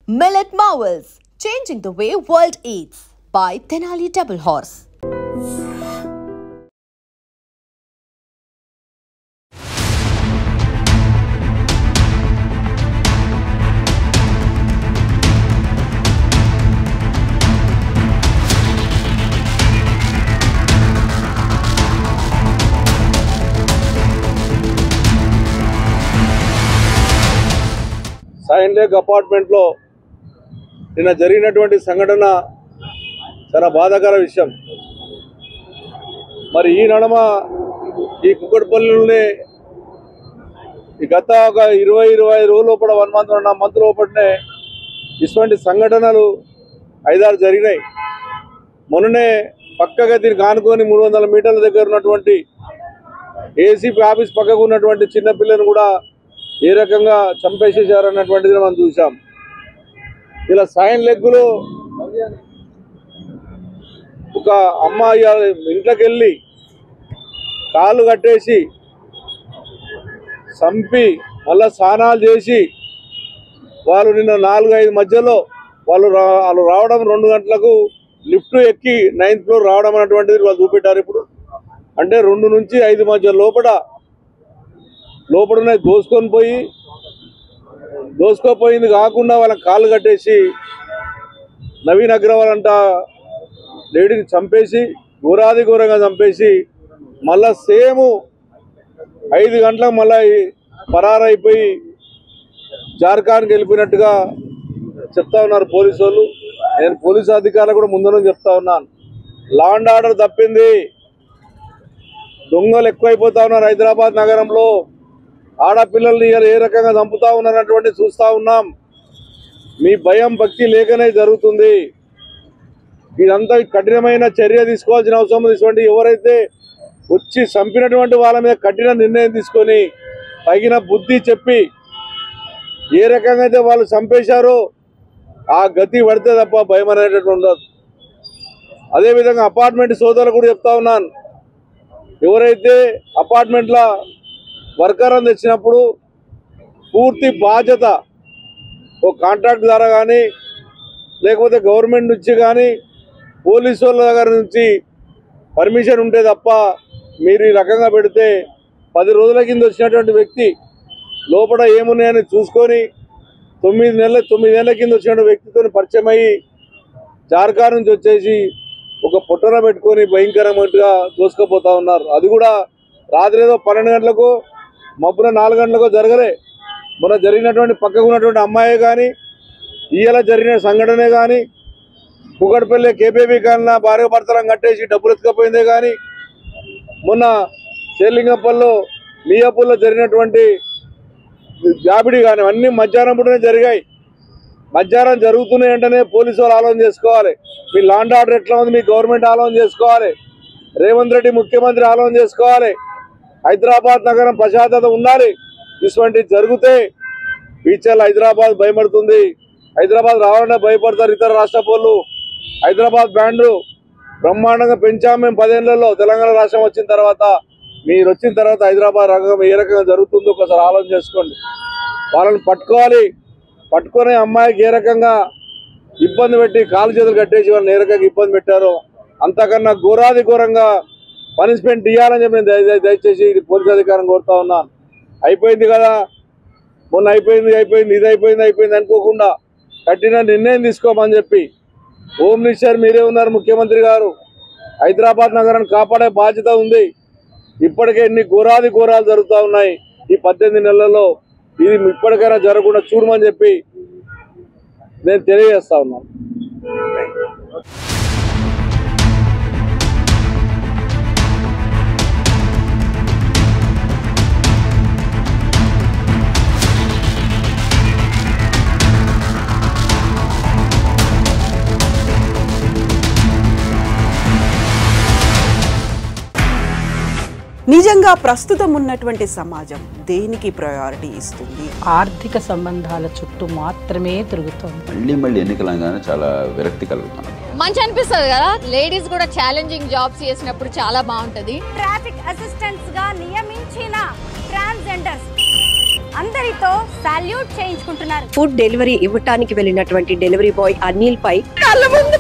Millet Marvels, changing the way world eats by Tenali Double Horse. సైన్ లేక్ apartment లో నిన్న జరిగినటువంటి సంఘటన చాలా బాధాకర విషయం. మరి ఈ నడమ ఈ కుక్కడపల్లిలోనే ఈ గత ఒక 20-25 రోజుల లోపల 1 మంత్ లోపలనే ఇటువంటి సంఘటనలు 5-6 జరిగినాయి. మొన్ననే పక్కగా దీనికి ఆనుకొని 300 మీటర్ల దగ్గర ఉన్నటువంటి ఏసీపీ ఆఫీస్ పక్కకు ఉన్నటువంటి చిన్నపిల్లని కూడా ఏ రకంగా చంపేసేసారన్నటువంటిది మనం చూసాం. ఇలా సైన్ లెగ్గులో ఒక అమ్మాయి ఇంట్లోకి వెళ్ళి కాళ్ళు కట్టేసి చంపి మళ్ళా స్నానాలు చేసి వాళ్ళు నిన్న 4-5 మధ్యలో వాళ్ళు రావడం 2 గంటలకు లిఫ్ట్ ఎక్కి 9th ఫ్లోర్ రావడం అనేటువంటిది వాళ్ళు చూపెట్టారు. ఇప్పుడు అంటే 2 నుంచి 5 మధ్య లోపలనే దోసుకోపోయింది కాకుండా వాళ్ళకి కాళ్ళు కట్టేసి నవీన్ అగ్రవాల్ అంట లేడీని చంపేసి ఘోరంగా చంపేసి మళ్ళా సేమ్ 5 గంటలకు మళ్ళీ పరారైపోయి జార్ఖండ్కి వెళ్ళిపోయినట్టుగా చెప్తా ఉన్నారు పోలీసు వాళ్ళు. నేను పోలీసు అధికారులు కూడా ముందు చెప్తా ఉన్నాను, లా అండ్ ఆర్డర్ తప్పింది. దొంగలు ఎక్కువైపోతా ఉన్నారు హైదరాబాద్ నగరంలో. ఆడపిల్లల్ని ఏ రకంగా చంపుతా ఉన్నారన్నటువంటి చూస్తూ ఉన్నాం. మీ భయం భక్తి లేకనే జరుగుతుంది. ఇదంతా కఠినమైన చర్య తీసుకోవాల్సిన అవసరం ఉంది. ఎవరైతే వచ్చి చంపినటువంటి వాళ్ళ మీద కఠిన నిర్ణయం తీసుకొని తగిన బుద్ధి చెప్పి ఏ రకంగా అయితే వాళ్ళు చంపేశారో ఆ గతి పడితే తప్ప భయం అనేటట్టు ఉండదు. అదేవిధంగా అపార్ట్మెంట్ సోదరులు కూడా చెప్తా ఉన్నాను, ఎవరైతే అపార్ట్మెంట్ల వర్కర్లను తెచ్చినప్పుడు పూర్తి బాధ్యత ఓ కాంట్రాక్ట్ ద్వారా కానీ లేకపోతే గవర్నమెంట్ నుంచి కానీ పోలీసు వాళ్ళ దగ్గర నుంచి పర్మిషన్ ఉంటే తప్ప మీరు ఈ రకంగా పెడితే 10 రోజుల కింద వచ్చినటువంటి వ్యక్తి లోపల ఏమున్నాయని చూసుకొని 9 ఏళ్ల కింద వచ్చినటువంటి వ్యక్తితో పరిచయం అయ్యి జార్ఖండ్ నుంచి వచ్చేసి ఒక పొట్టన పెట్టుకొని భయంకరంగా దోసుకుపోతా ఉన్నారు. అది కూడా రాత్రి ఏదో 12 గంటలకు మబ్బున 4 గంటలకు జరగలే. మొన్న జరిగినటువంటి పక్కకు ఉన్నటువంటి అమ్మాయి కానీ ఇయ్యాల జరిగిన సంఘటనే కానీ కుక్కడపల్లి కేబీబీ కాలన భార్య భర్తలను కట్టేసి డబ్బులు ఎత్తుకపోయిందే కానీ మొన్న షేర్లింగంపల్లిలో మియాపూర్లో జరిగినటువంటి జాబిడి కానీ అన్నీ మధ్యాహ్నం పూటనే జరిగాయి. మధ్యాహ్నం జరుగుతున్నాయి అంటేనే పోలీసు వాళ్ళు ఆలోచన చేసుకోవాలి. మీ లా అండ్ ఆర్డర్ ఎట్లా ఉంది, మీ గవర్నమెంట్ ఆలోచన చేసుకోవాలి. రేవంత్ రెడ్డి ముఖ్యమంత్రి ఆలోచన చేసుకోవాలి. హైదరాబాద్ నగరం ప్రశాంతత ఉండాలి. ఇటువంటి జరిగితే ఫ్యూచర్లో హైదరాబాద్ భయపడుతుంది. హైదరాబాద్ రావాలన్నా భయపడతారు ఇతర రాష్ట్ర వాళ్ళు. హైదరాబాద్ బ్యాండ్లు బ్రహ్మాండంగా పెంచాము మేము 10 ఏళ్లలో. తెలంగాణ రాష్ట్రం వచ్చిన తర్వాత మీరు వచ్చిన తర్వాత హైదరాబాద్ రంగం ఏ రకంగా జరుగుతుందో ఒకసారి ఆలోచన చేసుకోండి. వాళ్ళని పట్టుకొని అమ్మాయికి ఏ రకంగా ఇబ్బంది పెట్టి కాలు చేతులు కట్టేసి వాళ్ళని ఏ రకంగా ఇబ్బంది పెట్టారో అంతకన్నా ఘోరంగా పనిష్మెంట్ ఇవ్వాలని చెప్పి నేను దయచేసి పోలీసు అధికారం కోరుతా ఉన్నాను. అయిపోయింది కదా, మొన్న అయిపోయింది ఇది అయిపోయింది అనుకోకుండా కఠిన నిర్ణయం తీసుకోమని చెప్పి హోమ్ మినిస్టర్ మీరే ఉన్నారు, ముఖ్యమంత్రి గారు. హైదరాబాద్ నగరాన్ని కాపాడే బాధ్యత ఉంది. ఇప్పటికే ఎన్ని ఘోరాలు జరుగుతూ ఉన్నాయి ఈ 18 నెలల్లో. ఇది ఇప్పటికైనా జరగకుండా చూడమని చెప్పి నేను తెలియజేస్తా ఉన్నాను. నిజంగా ప్రస్తుతం ఉన్నటువంటి సమాజం దేనికి ప్రయారిటీ ఇస్తుంది? ఆర్థిక సంబంధాల చుట్టూ మాత్రమే తిరుగుతుంది. మళ్ళీ ఎన్నికలంగానే చాలా విరక్తి కలుగుతాను. మంచి అనిపిస్తుంది కదా, లేడీస్ కూడా ఛాలెంజింగ్ జాబ్స్ చేసినప్పుడు చాలా బాగుంటది. ట్రాఫిక్ అసిస్టెంట్స్ గా నియమించిన ట్రాన్స్జెండర్స్ అందరితో సాల్యూట్ చేయించుకుంటున్నారు. ఫుడ్ డెలివరీ ఇవ్వటానికి వెళ్ళినటువంటి డెలివరీ బాయ్ అనిల్ పై కళ్ళ ముందు